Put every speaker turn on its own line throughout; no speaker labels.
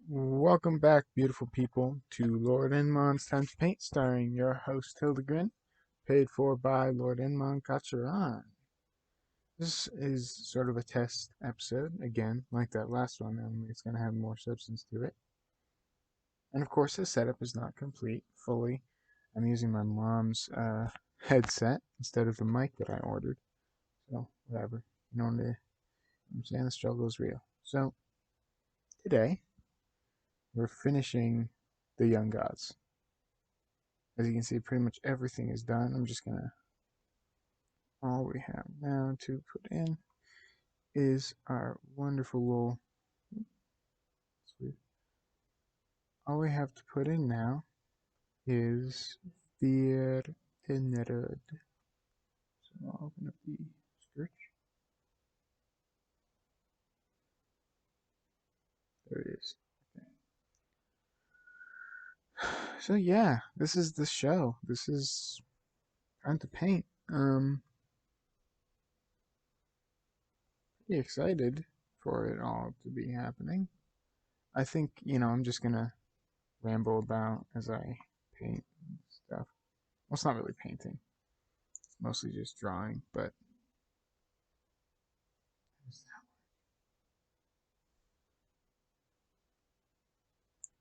Welcome back, beautiful people, to Lord Enmon's Time to Paint, starring your host Hildegren, paid for by Lord Enmon Kacharan. This is sort of a test episode, again, like that last one, only it's going to have more substance to it. And of course, the setup is not complete fully. I'm using my mom's headset instead of the mic that I ordered. So, whatever. I'm saying the struggle is real. So, today, we're finishing the Young Gods. As you can see, pretty much everything is done. I'm just gonna, all we have now to put in is our wonderful little, all we have to put in now is the Nerod. So I'll open up the search. There it is. Okay. So yeah, this is the show. This is time to paint. Pretty excited for it all to be happening. I think, I'm just gonna ramble about as I paint stuff. Well, it's not really painting. It's mostly just drawing, but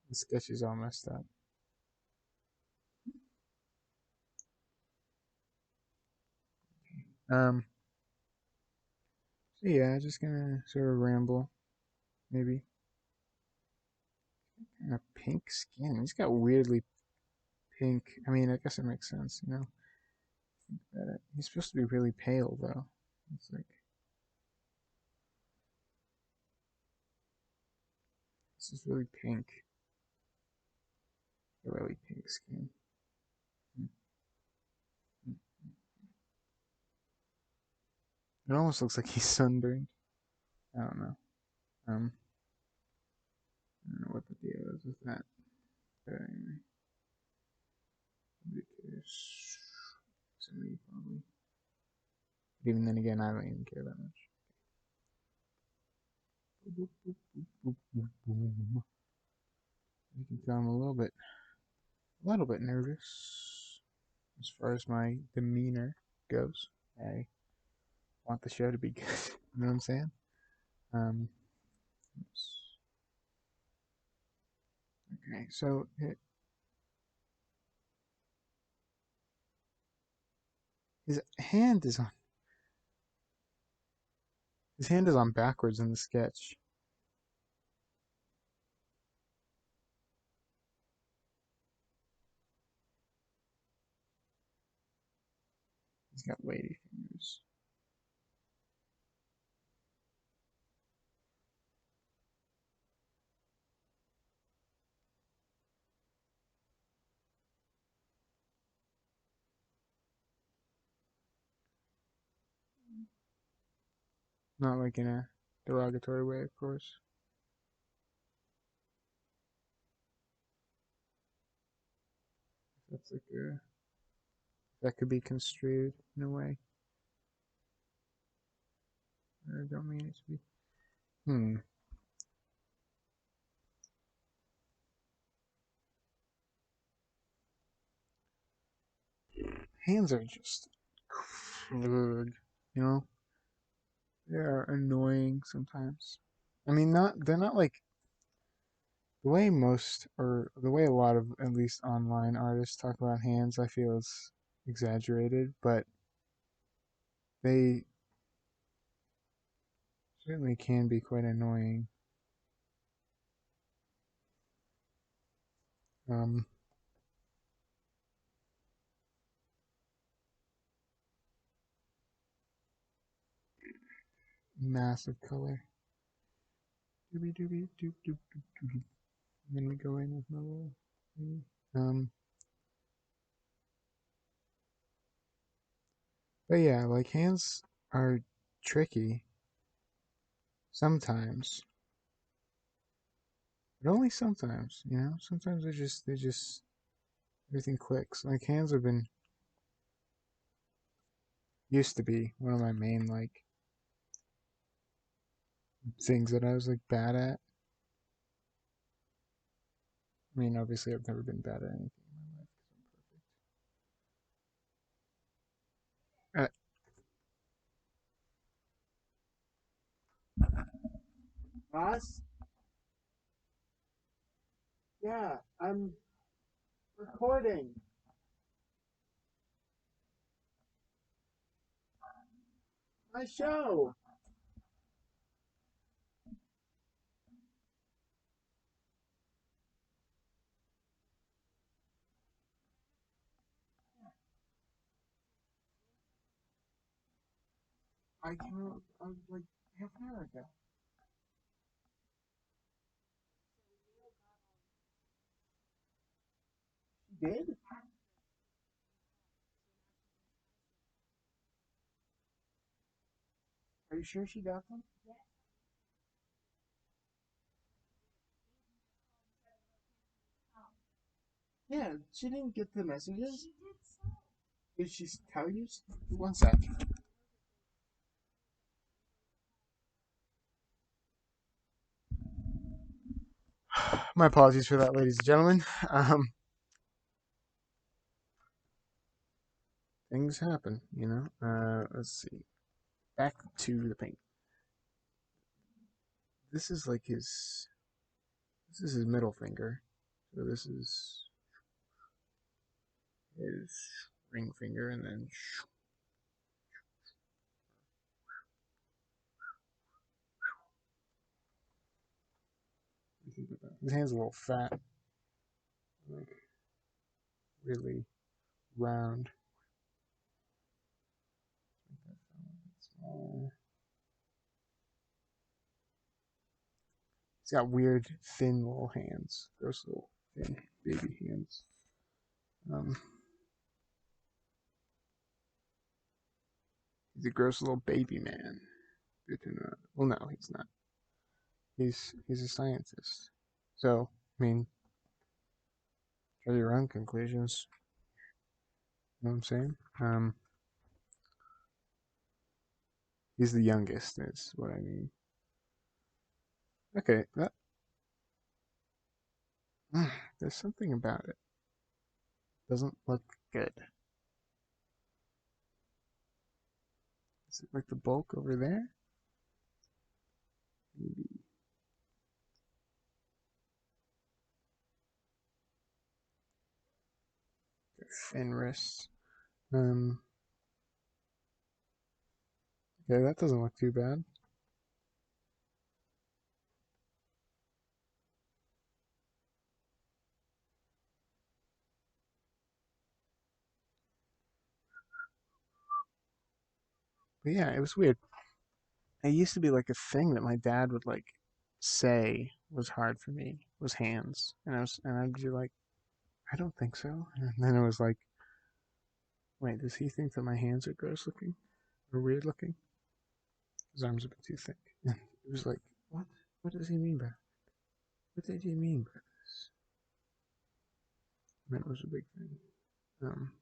the sketch is all messed up. Um, so yeah, just gonna sort of ramble, maybe. Kind of pink skin. He's got weirdly pink. I mean, I guess it makes sense, you know. He's supposed to be really pale, though. It's like this is really pink. Really pink skin. It almost looks like he's sunburned. I don't know. Um, I don't know what the deal is with that. But anyway, because somebody probably. But even then again, I don't even care that much. You can tell I'm a little bit nervous as far as my demeanor goes. I want the show to be good. You know what I'm saying? Um, okay, so his hand is on backwards in the sketch. He's got lady fingers. Not like in a derogatory way, of course. That's like a that could be construed in a way. I don't mean it to be. Hands are just, you know, they are annoying sometimes. I mean, they're not like the way most or the way a lot of at least online artists talk about hands. I feel is exaggerated, but they certainly can be quite annoying. Um, Massive color. Doobie doobie doop doop doop doop doop. And then we go in with my little. Um, but yeah, like hands are tricky sometimes, but only sometimes, you know. Sometimes they just everything clicks. Like hands have been used to be one of my main like things that I was like bad at. I mean, obviously, I've never been bad at anything in my life because I'm perfect. Boss? Yeah, I'm recording my show. I came out like half an hour ago. She did? Are you sure she got them? Yeah, she didn't get the messages. Did she tell you? One sec. My apologies for that, ladies and gentlemen. Things happen, you know. Let's see. Back to the paint. This is like his. This is his middle finger. So this is his ring finger, and then his hand's a little fat, like really round. He's got weird, thin little hands. Gross little thin baby hands. Um, he's a gross little baby man. Well, no, he's not. He's a scientist. So, I mean, draw your own conclusions. You know what I'm saying? He's the youngest. Is what I mean. Okay, that there's something about it. Doesn't look good. Is it like the bulk over there? Maybe thin wrists. Um, okay, that doesn't look too bad. But yeah, it was weird. It used to be like a thing that my dad would like say was hard for me was hands, and I'd be like, I don't think so. And then it was like, wait, does he think that my hands are gross looking or weird looking? His arms a bit too thick. And it was like, what? What does he mean by? What did he mean by this? And that was a big thing. Um,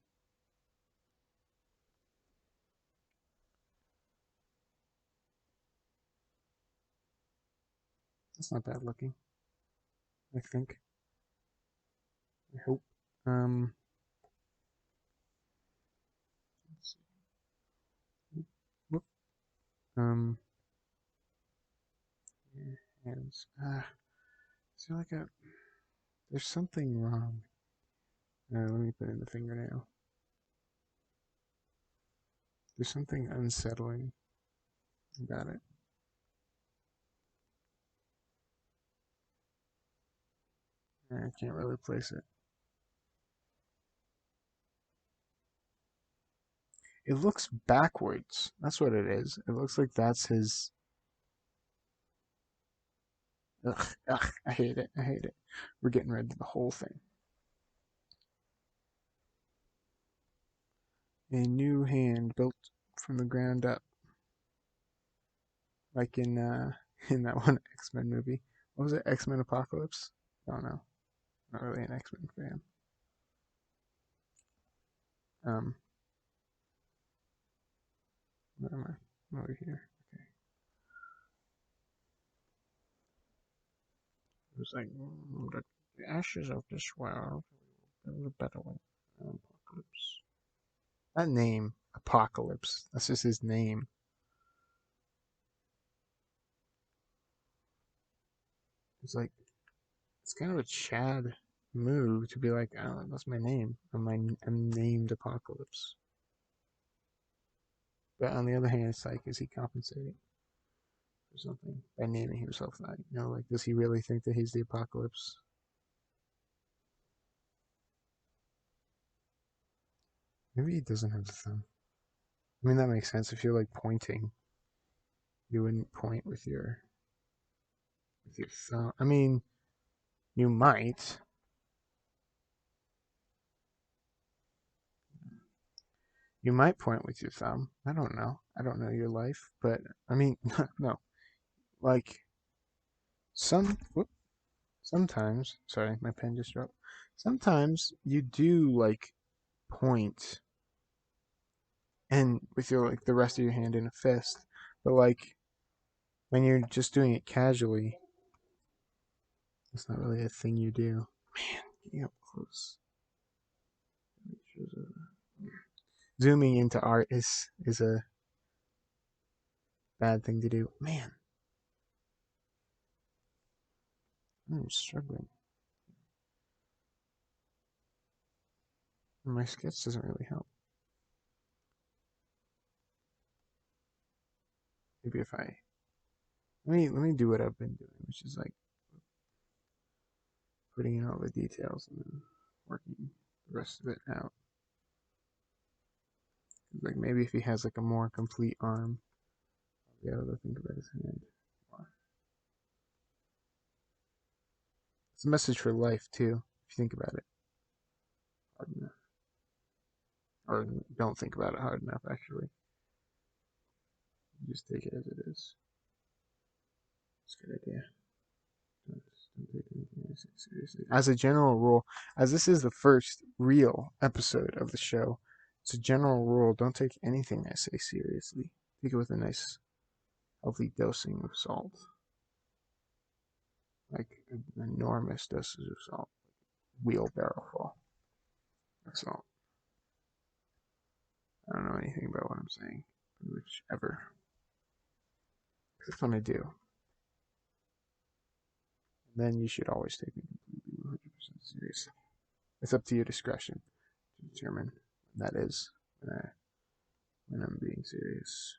that's not bad looking. I think. I hope. Um, let's see. Whoop. Um, yeah, hands. Is there like a? There's something wrong. Let me put in the fingernail. There's something unsettling about it. I can't really place it. It looks backwards. That's what it is. It looks like that's his. Ugh, ugh, I hate it. I hate it. We're getting rid of the whole thing. A new hand built from the ground up, like in in that one X-Men movie. What was it? X-Men Apocalypse? I don't know. Not really an X-Men fan. Um, where am I? I'm over here. Okay. It was like the ashes of this world. Build a better one. Apocalypse. That name, Apocalypse. That's just his name. It's like it's kind of a Chad move to be like, oh, that's my name. I'm named Apocalypse. But on the other hand, it's like, is he compensating for something by naming himself that? You know, like, does he really think that he's the Apocalypse? Maybe he doesn't have the thumb. I mean, that makes sense. If you're like pointing, you wouldn't point with your thumb. I mean, you might. You might point with your thumb. I don't know. I don't know your life, but I mean, no. Like whoop, sometimes. Sorry, my pen just dropped. Sometimes you do like point and with your like the rest of your hand in a fist, but like when you're just doing it casually, it's not really a thing you do. Man, getting up close. Zooming into art is a bad thing to do. Man, I'm struggling. My sketch doesn't really help. Maybe if I let me do what I've been doing, which is like putting in all the details and then working the rest of it out. Like maybe if he has like a more complete arm, I'll be able to think about his hand. It's a message for life too, if you think about it hard enough. Or don't think about it hard enough actually. You just take it as it is. It's a good idea. Don't take anything I say seriously. As a general rule, as this is the first real episode of the show, it's a general rule, don't take anything I say seriously. Take it with a nice healthy dosing of salt. Like an enormous dosage of salt. Wheelbarrow full of salt. I don't know anything about what I'm saying, pretty much ever. Except when I do. And then you should always take me completely 100% seriously. It's up to your discretion to determine when that is when I'm being serious,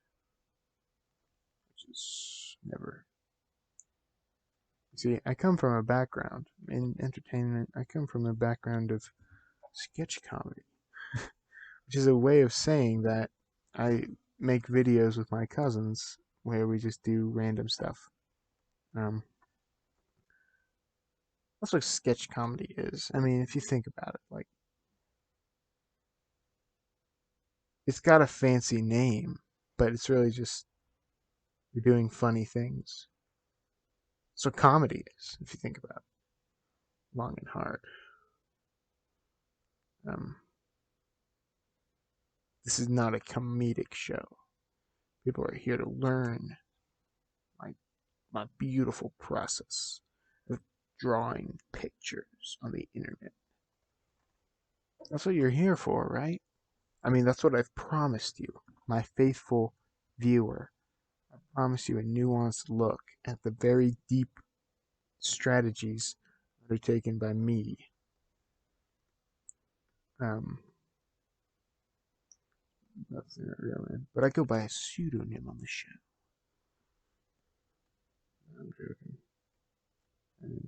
which is never. See, I come from a background in entertainment. I come from a background of sketch comedy, which is a way of saying that I make videos with my cousins where we just do random stuff. Um, that's what sketch comedy is. I mean, if you think about it, like it's got a fancy name, but it's really just you're doing funny things. So comedy is, if you think about it, long and hard. Um, this is not a comedic show. People are here to learn my my beautiful process of drawing pictures on the internet. That's what you're here for, right? I mean, that's what I've promised you, my faithful viewer. I promise you a nuanced look at the very deep strategies that are taken by me. Um, that's not real name, but I go by a pseudonym on the show. I'm joking. I mean,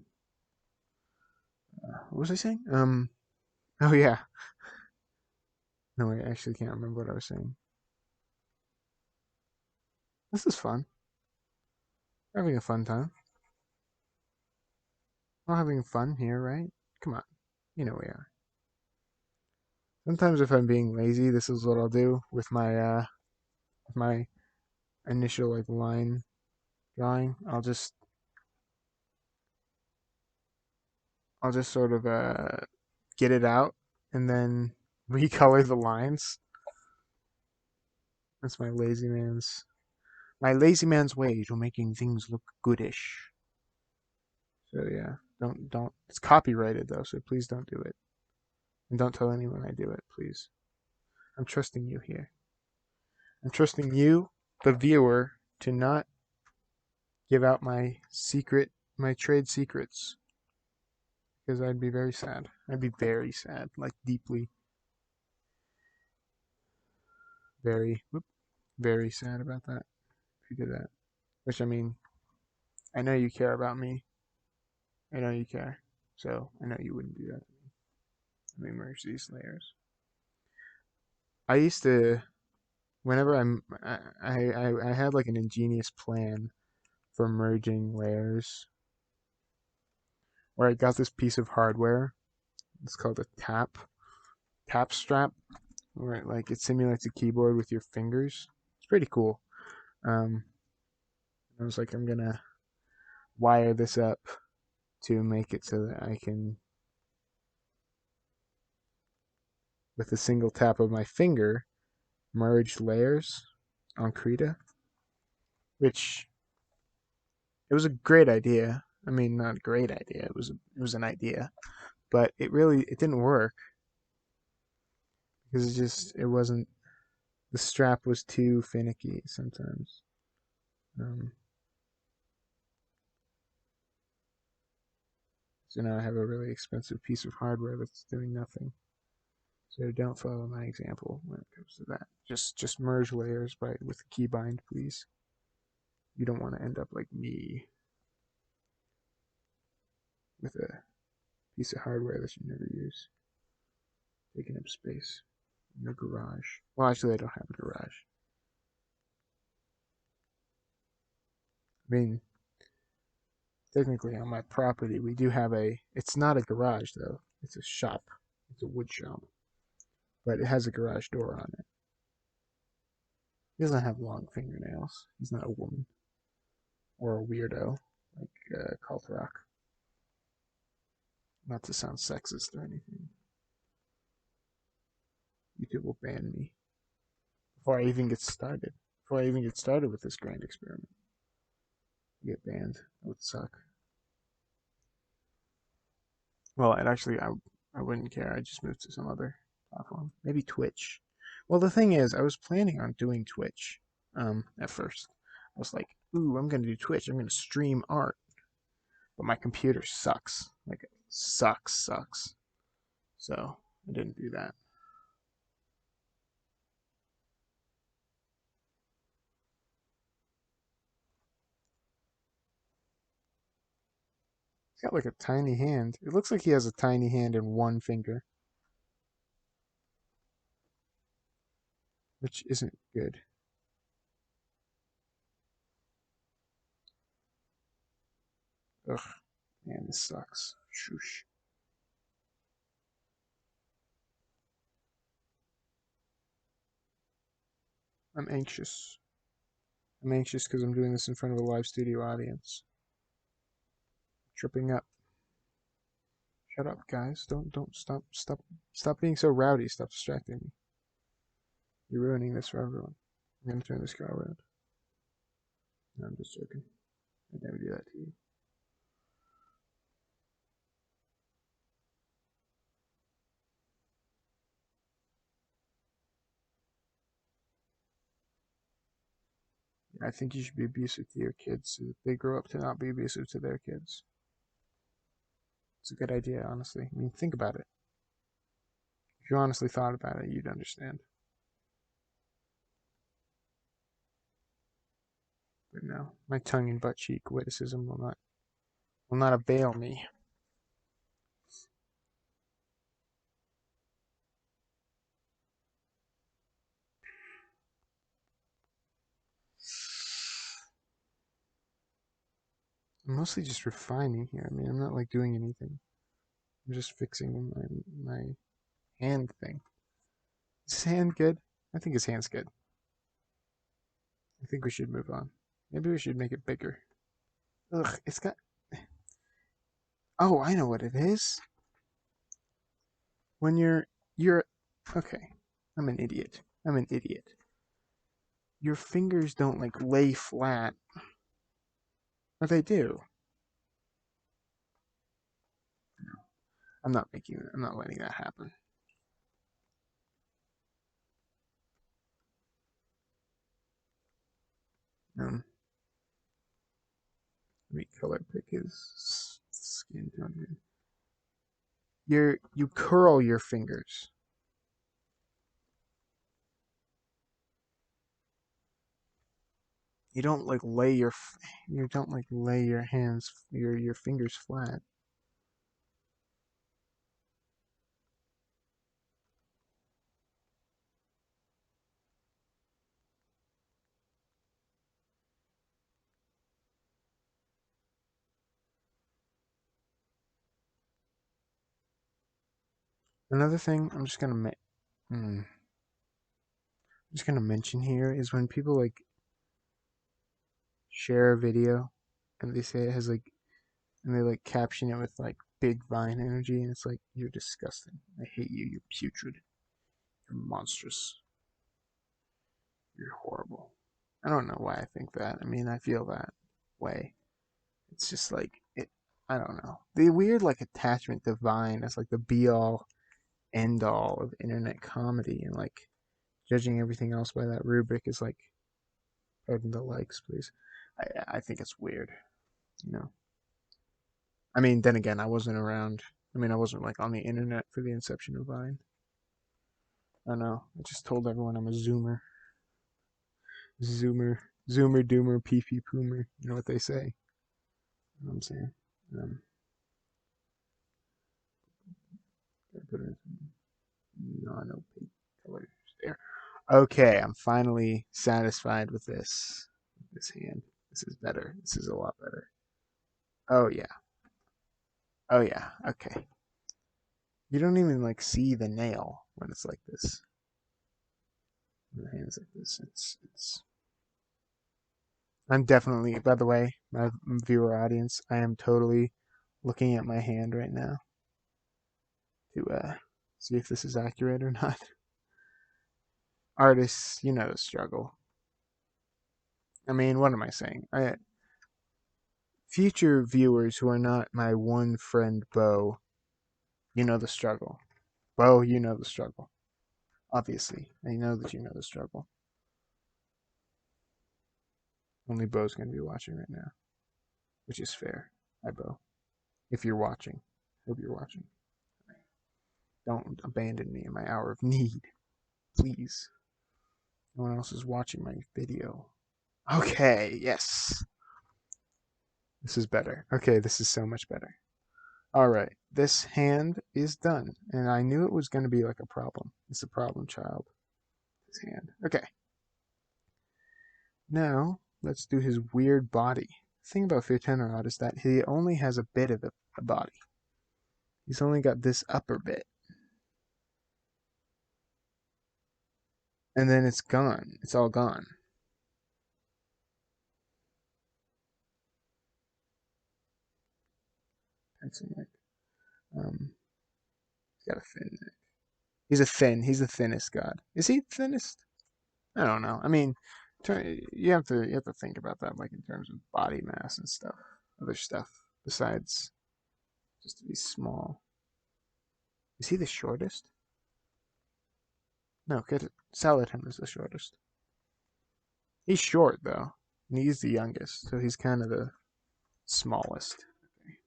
what was I saying? Oh yeah. No, I actually can't remember what I was saying. This is fun. We're having a fun time. We're having fun here, right? Come on. You know we are. Sometimes if I'm being lazy, this is what I'll do with my initial like line drawing. I'll just sort of get it out and then recolor the lines. That's my lazy man's way to making things look goodish. So yeah, don't. It's copyrighted though, so please don't do it, and don't tell anyone I do it, please. I'm trusting you here. I'm trusting you, the viewer, to not give out my trade secrets, because I'd be very sad. I'd be very sad, like deeply, very, very sad about that if you did that. Which I mean, I know you care about me. I know you care, so I know you wouldn't do that. Let me merge these layers. I used to, whenever I had like an ingenious plan for merging layers, where I got this piece of hardware. It's called a tap strap, where like it simulates a keyboard with your fingers. It's pretty cool. Um, I was like, I'm gonna wire this up to make it so that I can, with a single tap of my finger, merge layers on Krita, which it was a great idea. I mean, not a great idea. It was an idea, but it didn't work because it wasn't, the strap was too finicky sometimes. Um, so now I have a really expensive piece of hardware that's doing nothing. So don't follow my example when it comes to that. Just merge layers with a keybind, please. You don't want to end up like me with a piece of hardware that you never use, taking up space in your garage. Well, actually, I don't have a garage. I mean, technically, on my property, we do have it's not a garage, though. It's a shop. It's a wood shop. But it has a garage door on it. He doesn't have long fingernails. He's not a woman. Or a weirdo, like Cult Rock. Not to sound sexist or anything. YouTube will ban me before I even get started. Before I even get started with this grand experiment. Get banned. That would suck. Well, I wouldn't care. I just moved to some other platform. Maybe Twitch. Well, the thing is, I was planning on doing Twitch. At first, I was like, "Ooh, I'm gonna do Twitch. I'm gonna stream art." But my computer sucks. Like, sucks. So I didn't do that. He's got like a tiny hand. It looks like he has a tiny hand and one finger, which isn't good. Ugh, man, this sucks. Shoosh. I'm anxious. I'm anxious because I'm doing this in front of a live studio audience. Tripping up. Shut up, guys. Don't stop being so rowdy. Stop distracting me. You're ruining this for everyone. I'm gonna turn this car around. No, I'm just joking. I'd never do that to you. I think you should be abusive to your kids so that they grow up to not be abusive to their kids. It's a good idea, honestly. I mean, think about it. If you honestly thought about it, you'd understand. But no, my tongue and butt cheek witticism will not avail me. I'm mostly just refining here. I mean, I'm not like doing anything. I'm just fixing my hand thing. Is his hand good? I think his hand's good. I think we should move on. Maybe we should make it bigger. Ugh, it's got. Oh, I know what it is. When you're okay. I'm an idiot. I'm an idiot. Your fingers don't like lay flat, or they do. I'm not making. I'm not letting that happen. Let me color pick his skin tone here. You curl your fingers. You don't like lay your you don't like lay your hands your fingers flat. Another thing I'm just gonna mention here is when people like share a video and they say it has like and they like caption it with like big vine energy and it's like you're disgusting. I hate you. You're putrid. You're monstrous. You're horrible. I don't know why I think that. I mean, I feel that way. It's just like it. I don't know. The weird like attachment to Vine as like the be all end all of internet comedy and like judging everything else by that rubric is like pardon the likes, please. I think it's weird. You know. I mean, then again, I wasn't around. I mean, I wasn't like on the internet for the inception of Vine. I don't know. I just told everyone I'm a Zoomer. Zoomer. Zoomer doomer pee pee poomer. You know what they say. You know what I'm saying? Um, put it in non-opaque colors there. Okay, I'm finally satisfied with this hand. This is better. This is a lot better. Oh yeah. Oh yeah. Okay. You don't even like see the nail when it's like this. When the hand's like this. It's I'm definitely, by the way, my viewer audience, I am totally looking at my hand right now to see if this is accurate or not. Artists, you know the struggle. I mean, what am I saying? Future viewers who are not my one friend Bo, you know the struggle. Bo, you know the struggle. Obviously, I know that you know the struggle. Only Bo's going to be watching right now, which is fair. Hi, Bo. If you're watching, hope you're watching. Don't abandon me in my hour of need, please. No one else is watching my video. Okay, yes. This is better. Okay, this is so much better. All right, this hand is done, and I knew it was going to be like a problem. It's a problem child. This hand. Okay. Now let's do his weird body. The thing about Fiotenrod is that he only has a bit of a body. He's only got this upper bit, and then it's gone. It's all gone. Pencil neck. He's got a thin neck. He's the thinnest god. Is he thinnest? I don't know. I mean, you have to think about that like in terms of body mass and stuff, other stuff besides just to be small. Is he the shortest? No, Salatin is the shortest. He's short though, and he's the youngest, so he's kind of the smallest. Okay.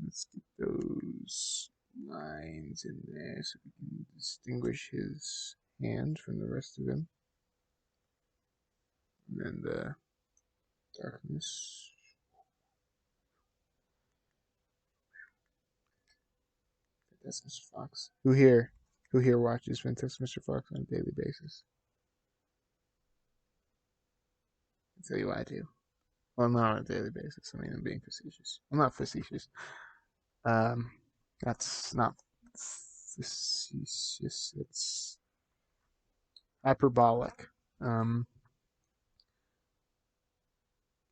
Let's get those lines in there so we can distinguish his hand from the rest of him. And then the darkness. That's Mr. Fox. Who here watches Fantastic Mr. Fox on a daily basis? I'll tell you why I do. Well, not on a daily basis. I mean, I'm being facetious. I'm not facetious. Um, that's not facetious. It's hyperbolic. Can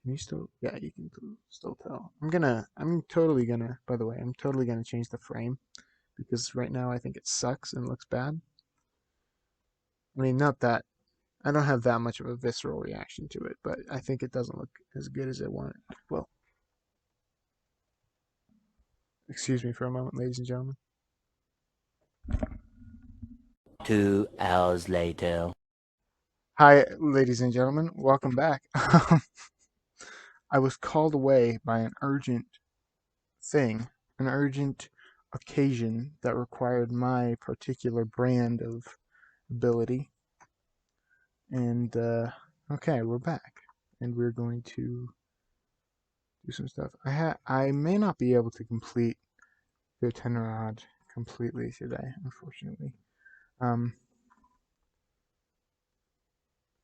you still? Yeah, you can still tell. By the way, I'm totally gonna change the frame because right now I think it sucks and looks bad. I mean, not that I don't have that much of a visceral reaction to it, but I think it doesn't look as good as I want it. Well, excuse me for a moment, ladies and gentlemen.
2 hours later.
Hi, ladies and gentlemen. Welcome back. I was called away by an urgent thing, an urgent occasion that required my particular brand of ability. And okay, we're back, and we're going to do some stuff. I may not be able to complete the Tenrod completely today, unfortunately. Um,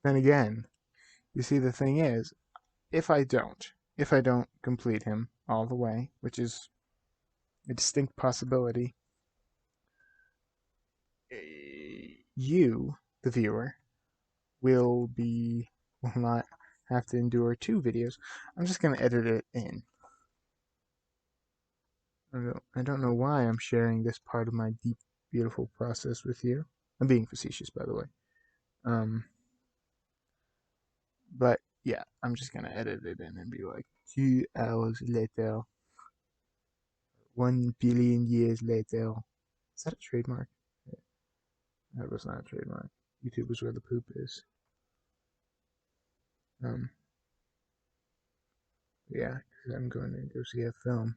then again, you see, the thing is, if I don't complete him all the way, which is a distinct possibility, you, the viewer, will not have to endure 2 videos. I'm just gonna edit it in. I don't know why I'm sharing this part of my deep, beautiful process with you. I'm being facetious, by the way. Um, but yeah, I'm just gonna edit it in and be like 2 hours later, 1 billion years later. Is that a trademark? That was not a trademark. YouTube is where the poop is. Um, yeah, because I'm going to go see a film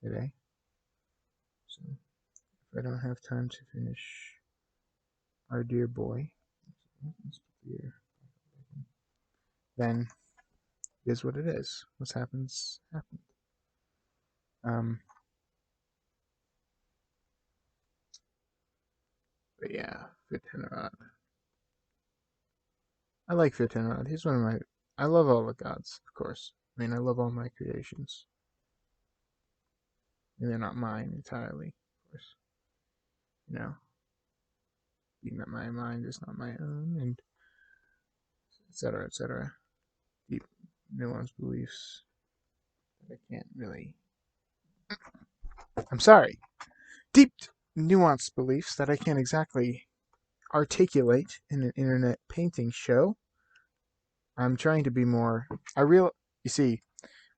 today. So if I don't have time to finish Our Dear Boy, then it is what it is. What happens, happened. Um, but yeah, Fitenrod. I like Fitenrod. He's one of my. I love all the gods, of course. I mean, I love all my creations. And they're not mine entirely, of course. You know, being that my mind is not my own, and etc., etc. Deep, nuanced beliefs that I can't really. I'm sorry. Deep, nuanced beliefs that I can't exactly articulate in an internet painting show. I'm trying to be more. You see,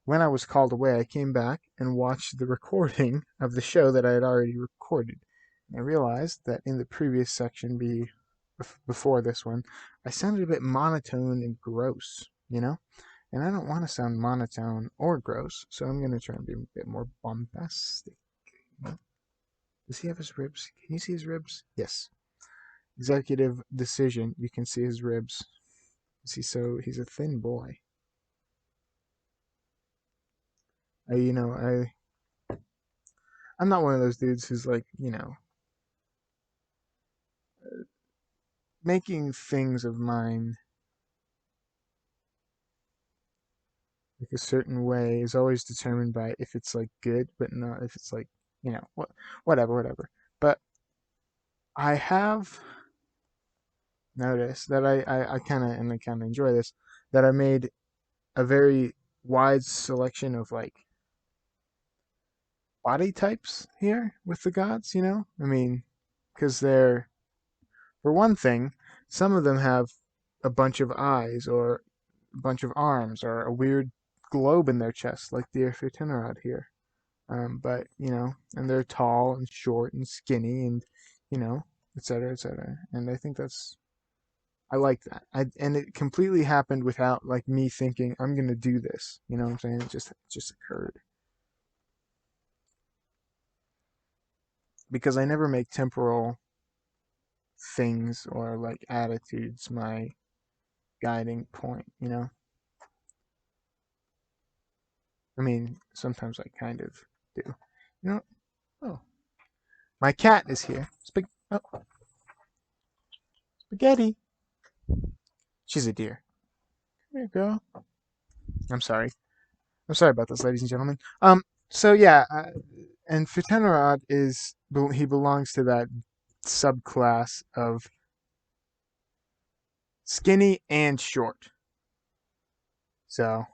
when I was called away, I came back and watched the recording of the show that I had already recorded. And I realized that in the previous section, before this one, I sounded a bit monotone and gross, you know? And I don't want to sound monotone or gross, so I'm going to try and be a bit more bombastic. Does he have his ribs? Can you see his ribs? Yes. Executive decision. You can see his ribs. He's a thin boy. I'm not one of those dudes who's like, making things of mine like a certain way is always determined by if it's like good, but not if it's like, whatever. But I have noticed that I kind of enjoy this, that I made a very wide selection of like body types here with the gods, I mean, because for one thing, some of them have a bunch of eyes or a bunch of arms or a weird globe in their chest, like the Itinerad here. But and they're tall and short and skinny and you know, et cetera, et cetera. And I like that. And it completely happened without like me thinking I'm gonna do this. You know what I'm saying? It just occurred because I never make temporal things or like attitudes my guiding point. I mean, sometimes I kind of do. You know, oh, my cat is here. Spaghetti. She's a dear. There you go. I'm sorry. I'm sorry about this, ladies and gentlemen. So yeah, and Fitenerod he belongs to that subclass of skinny and short. So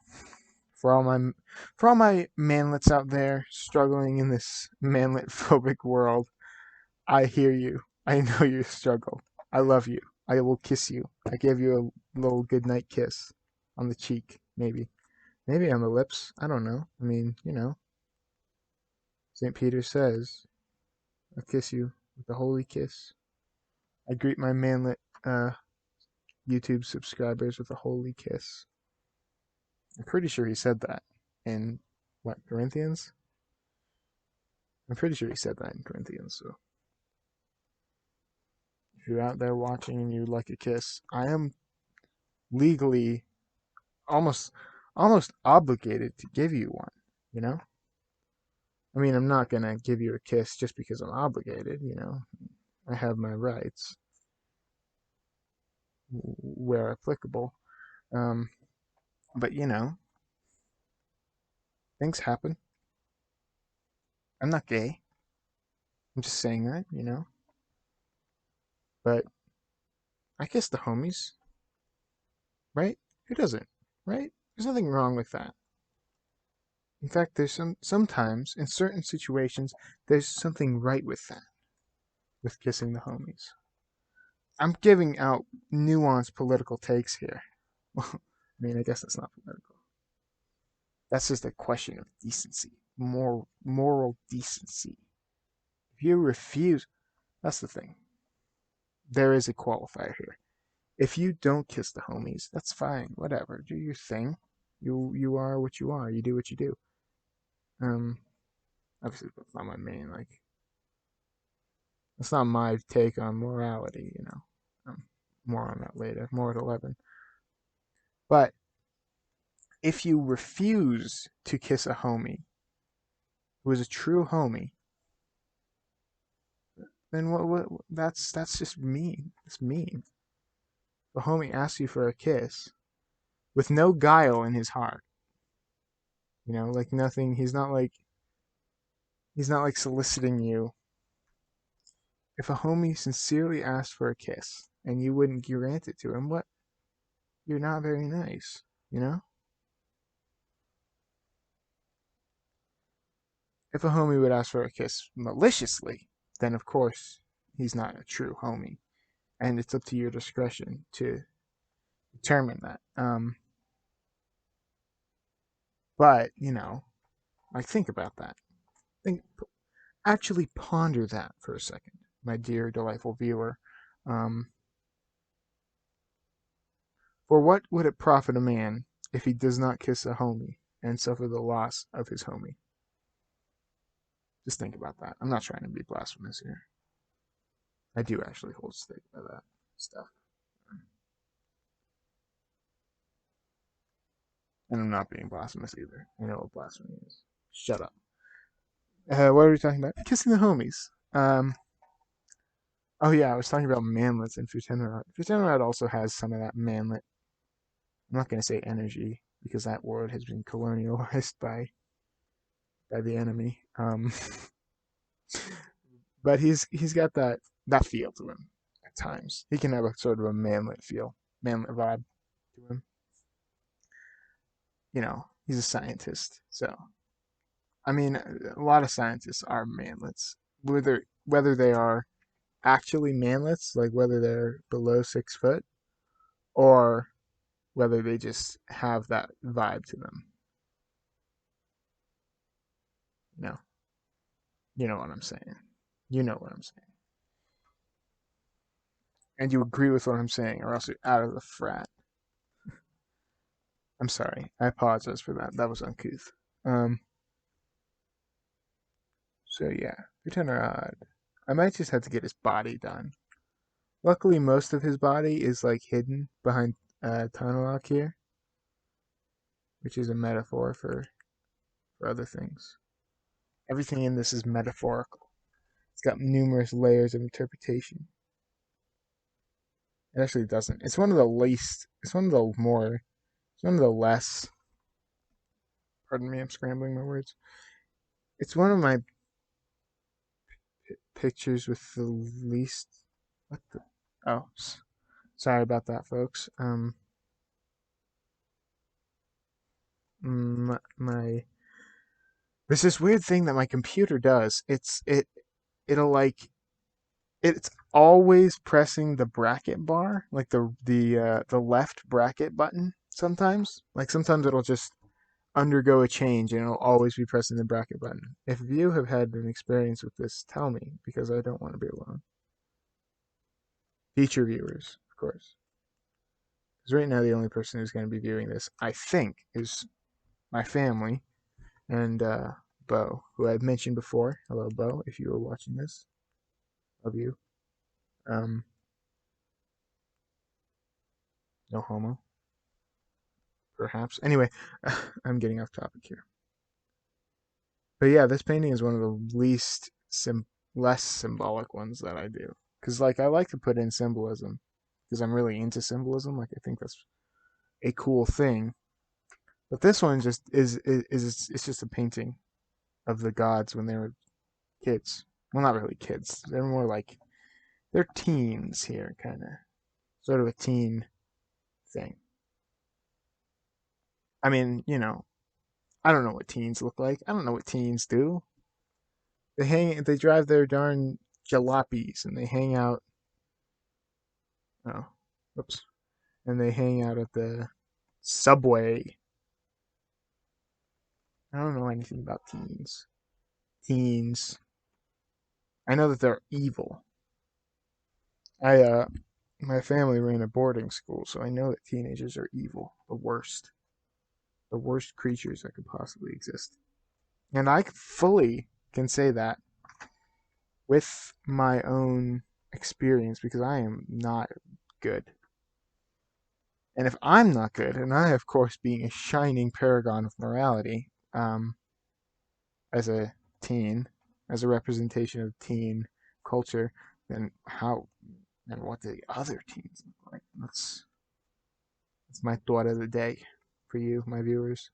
for all my manlets out there struggling in this manlet phobic world, I hear you. I know your struggle. I love you. I will kiss you. I give you a little goodnight kiss on the cheek, maybe. Maybe on the lips. I don't know. I mean, St. Peter says, I'll kiss you with a holy kiss. I greet my manlet YouTube subscribers with a holy kiss. I'm pretty sure he said that in what, Corinthians? I'm pretty sure he said that in Corinthians. So if you're out there watching and you'd like a kiss, I am legally almost almost obligated to give you one, you know? I mean, I'm not going to give you a kiss just because I'm obligated. I have my rights where applicable. Um, but things happen. I'm not gay. I'm just saying that. But I kiss the homies, right? Who doesn't, right? There's nothing wrong with that. In fact, there's sometimes in certain situations there's something right with that, with kissing the homies. I'm giving out nuanced political takes here. I mean, I guess that's not political. That's just a question of decency, moral decency. If you refuse, that's the thing. There is a qualifier here. If you don't kiss the homies, that's fine. Whatever, do your thing. You are what you are. You do what you do. Um, Obviously that's not my main that's not my take on morality. More on that later, more at 11. But if you refuse to kiss a homie who is a true homie, then what that's just mean. It's mean. The homie asks you for a kiss with no guile in his heart. Like nothing. He's not like soliciting you. If a homie sincerely asked for a kiss and you wouldn't grant it to him, what? You're not very nice, you know? If a homie would ask for a kiss maliciously, then of course he's not a true homie. And it's up to your discretion to determine that. But, like think about that. Think Actually ponder that for a second, my dear delightful viewer. Um, for what would it profit a man if he does not kiss a homie and suffer the loss of his homie? Just think about that. I'm not trying to be blasphemous here. I do actually hold stake by that stuff. And I'm not being blasphemous either. I know what blasphemy is. Shut up. What are we talking about? Kissing the homies. Oh yeah, I was talking about manlets and Futenrad. Futenrad also has some of that manlet. I'm not going to say energy because that word has been colonialized by the enemy. But he's got that feel to him at times. He can have a sort of a manlet feel, manlet vibe to him. He's a scientist, so I mean, a lot of scientists are manlets. Whether they are actually manlets, like whether they're below 6 foot, or whether they just have that vibe to them. You know, you know what I'm saying. You know what I'm saying. And you agree with what I'm saying, or else you're out of the frat. I'm sorry. I apologize for that. That was uncouth. Um. So yeah, pretend are odd. I might just have to get his body done. Luckily, most of his body is like hidden behind Tunnellock here, which is a metaphor for other things. Everything in this is metaphorical. It's got numerous layers of interpretation. It actually doesn't. It's one of the least. It's one of the more. It's one of the less. Pardon me, I'm scrambling my words. It's one of my pictures with the least. What the? Oh, Sorry about that, folks. My there's this weird thing that my computer does. It'll like it's always pressing the bracket bar, like the left bracket button. Sometimes it'll just undergo a change and it'll always be pressing the bracket button. If you have had an experience with this, tell me because I don't want to be alone. Future viewers, of course. Because right now the only person who's going to be viewing this, I think, is my family and Bo, who I've mentioned before. Hello, Bo, if you were watching this. Love you. Um, no homo, perhaps. Anyway, I'm getting off topic here. But yeah, this painting is one of the less symbolic ones that I do. Because like I like to put in symbolism because I'm really into symbolism. Like I think that's a cool thing. But this one just is it's just a painting of the gods when they were kids. Well, not really kids. They're more like they're teens here, kind of sort of a teen thing. I mean, I don't know what teens look like. I don't know what teens do. They drive their darn jalopies and they hang out. Oh, whoops. And they hang out at the subway. I don't know anything about teens. Teens. I know that they're evil. I my family ran a boarding school, so I know that teenagers are evil, the worst creatures that could possibly exist. And I fully can say that with my own experience because I am not good. And if I'm not good, and I, of course, being a shining paragon of morality, as a teen, as a representation of teen culture, then how and what do the other teens look like? That's my thought of the day for you, my viewers.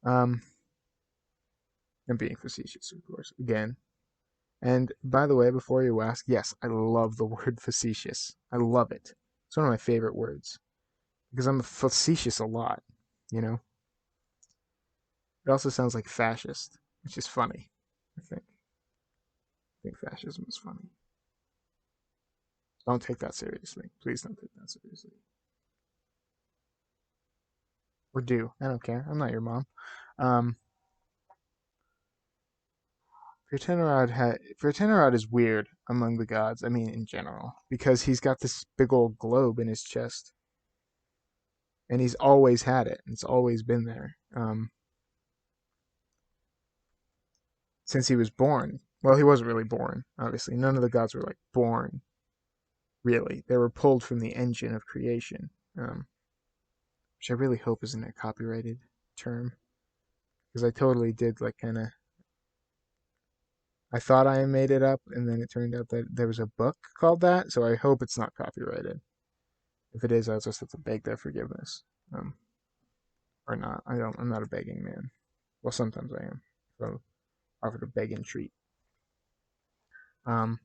Um, I'm being facetious, of course, again. And by the way, before you ask, yes, I love the word facetious. I love it. It's one of my favorite words because I'm facetious a lot, you know? It also sounds like fascist, which is funny, I think. I think fascism is funny. Don't take that seriously. Please don't take that seriously. Or do. I don't care. I'm not your mom. Um, Vertenorod is weird among the gods. I mean, in general, because he's got this big old globe in his chest, and he's always had it. It's always been there since he was born. Well, he wasn't really born. Obviously, none of the gods were like born. Really, they were pulled from the engine of creation, which I really hope isn't a copyrighted term, because I totally did like kind of I thought I made it up, and then it turned out that there was a book called that. So I hope it's not copyrighted. If it is, I'll just have to beg their forgiveness, um, or not. I don't. I'm not a begging man. Well, sometimes I am. So offered a beg and treat. Um,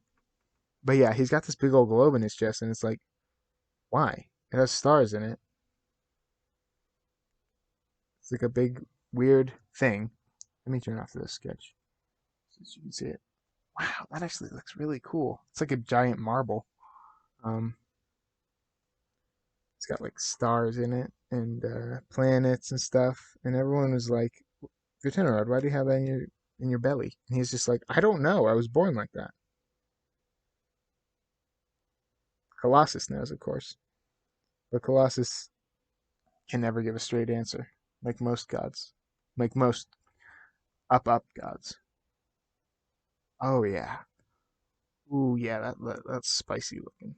but yeah, he's got this big old globe in his chest, and it's like, why? It has stars in it. It's like a big weird thing. Let me turn off this sketch so you can see it. Wow, that actually looks really cool. It's like a giant marble. Um, It's got like stars in it and planets and stuff. And everyone was like, "Vertenorod, why do you have that in your belly?" And he's just like, "I don't know. I was born like that." Colossus knows, of course, but Colossus can never give a straight answer, like most gods, like most up gods. Oh yeah, ooh yeah, that's spicy looking.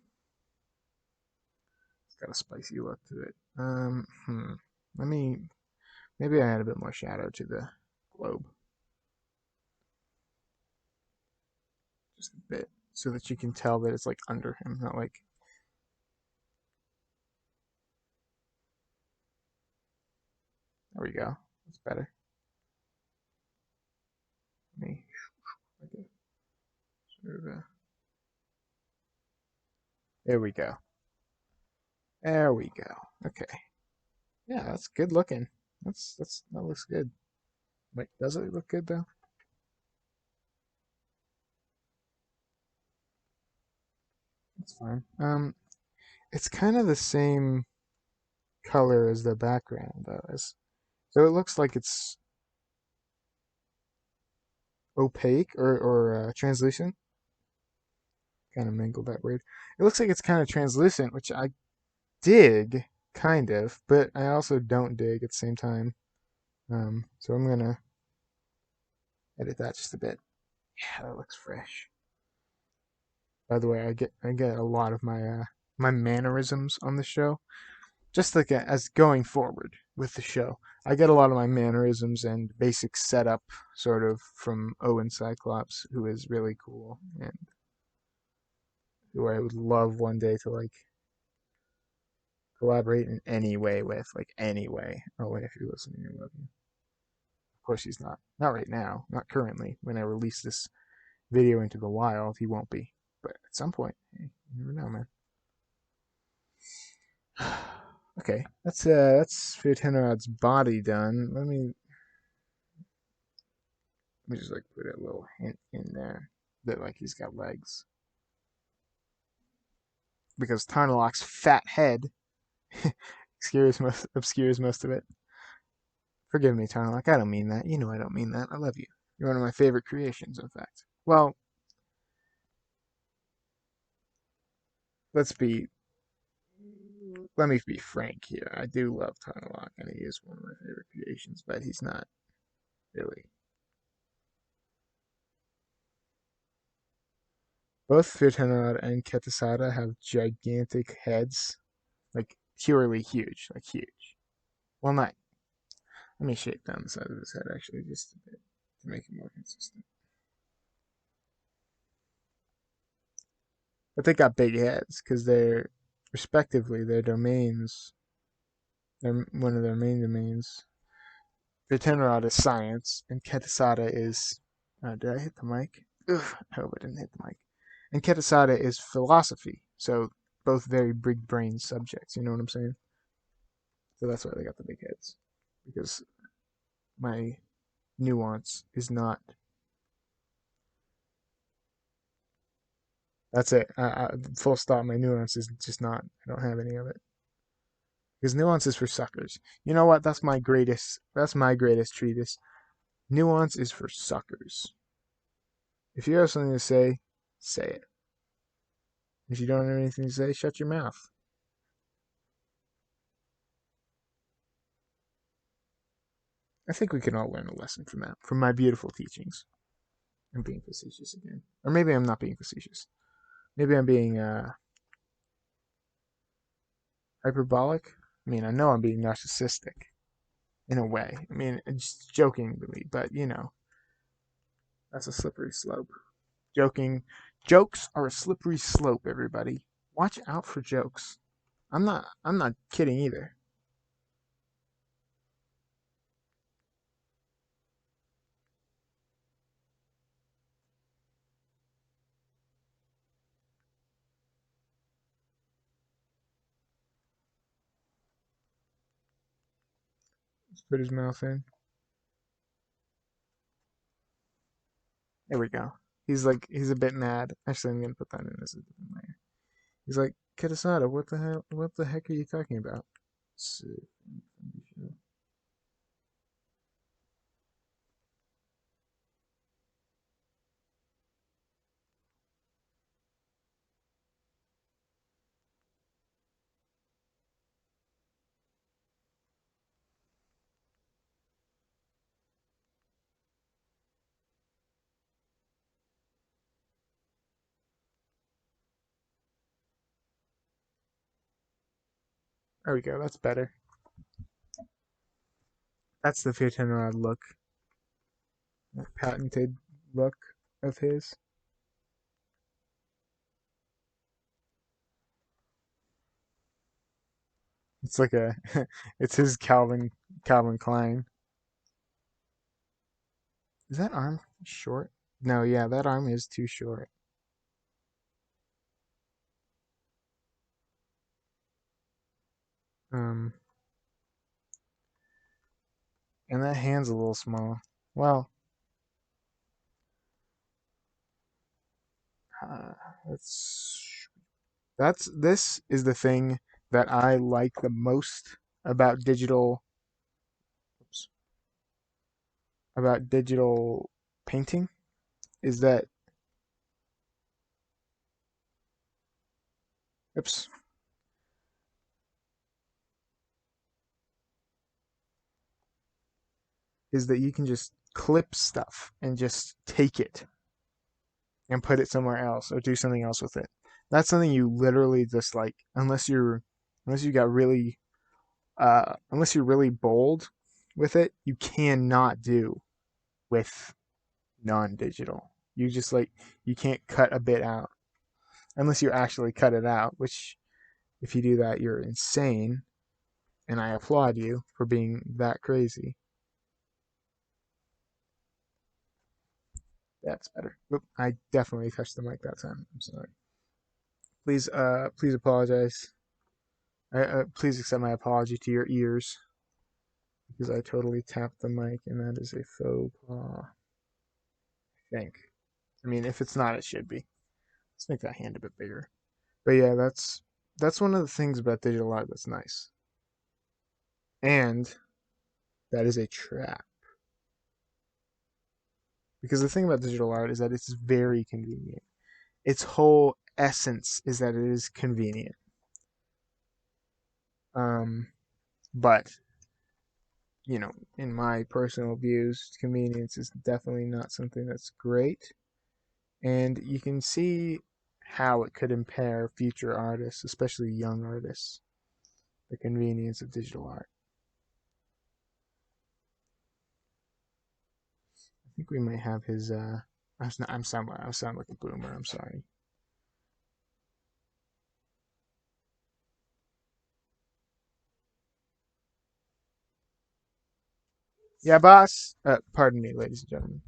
It's got a spicy look to it. Let me maybe I add a bit more shadow to the globe, just a bit, so that you can tell that it's like under him, not like there we go. That's better. Let me like a sort of a, there we go. There we go. Okay. Yeah, that's good looking. That looks good. Wait, does it look good though? That's fine. It's kind of the same color as the background though. So it looks like it's opaque or translucent. Kind of mangled that word. It looks like it's kind of translucent, which I dig, kind of, but I also don't dig at the same time. So I'm gonna edit that just a bit. Yeah, that looks fresh. By the way, I get a lot of my mannerisms on the show, just like as going forward with the show. I get a lot of my mannerisms and basic setup sort of from Owen Cyclops, who is really cool and who I would love one day to like collaborate in any way with, like any way. Owen, if you're listening, I love you. Of course, he's not. Not right now. Not currently. When I release this video into the wild, he won't be. But at some point, hey, you never know, man. Okay, that's Fiotenrod's body done. Let me just like put a little hint in there that like he's got legs because Tarnaloc's fat head obscures most of it. Forgive me, Tarnaloc. I don't mean that. You know I don't mean that. I love you. You're one of my favorite creations, in fact. Well, let's be. Let me be frank here. I do love Tarnaloc, and he is one of my favorite creations, but he's not really. Both Fiotenrod and Ketasada have gigantic heads, like purely huge, like huge. Well, not. Let me shape down the side of his head actually just a bit to make it more consistent. But they got big heads because they're respectively their domains. They're one of their main domains. Vitenrod is science, and Ketasada is. Did I hit the mic? Ugh, I hope I didn't hit the mic. And Ketasada is philosophy. So both very big brain subjects. You know what I'm saying? So that's why they got the big heads. Because my nuance is not. That's it. Full stop. My nuance is just not. I don't have any of it. Because nuance is for suckers. You know what? That's my greatest. That's my greatest treatise. Nuance is for suckers. If you have something to say it. If you don't have anything to say, shut your mouth. I think we can all learn a lesson from that, from my beautiful teachings. I'm being facetious again, or maybe I'm not being facetious. Maybe I'm being hyperbolic. I mean, I know I'm being narcissistic in a way. I mean, just jokingly, but you know, that's a slippery slope. Joking, jokes are a slippery slope. Everybody, watch out for jokes. I'm not kidding either. Let's put his mouth in. There we go. He's a bit mad. Actually, I'm gonna put that in as a different layer. He's like, Kitasada, what the hell? What the heck are you talking about? There we go. That's better. That's the Fiotenrod look, that patented look of his. It's like a, it's his Calvin Klein. Is that arm short? No, yeah, that arm is too short. Um, and that hand's a little small. Well, uh, that's this is the thing that I like the most about oops, digital painting is that oops is that you can just clip stuff and just take it and put it somewhere else or do something else with it. That's something you literally just like unless you got really unless you're really bold with it, you cannot do with non-digital. You just like you can't cut a bit out unless you actually cut it out, which if you do that, you're insane, and I applaud you for being that crazy. That's better. Oop, I definitely touched the mic that time. I'm sorry. Please apologize. Please accept my apology to your ears because I totally tapped the mic, and that is a faux pas. I think. I mean, if it's not, it should be. Let's make that hand a bit bigger. But yeah, that's one of the things about digital art that's nice, and that is a trap. Because the thing about digital art is that it's very convenient. Its whole essence is that it is convenient. Um, but you know, in my personal views, convenience is definitely not something that's great, and you can see how it could impair future artists, especially young artists, the convenience of digital art. I think we might have his. I sound like a boomer. I'm sorry. Yeah, boss. Pardon me, ladies and gentlemen.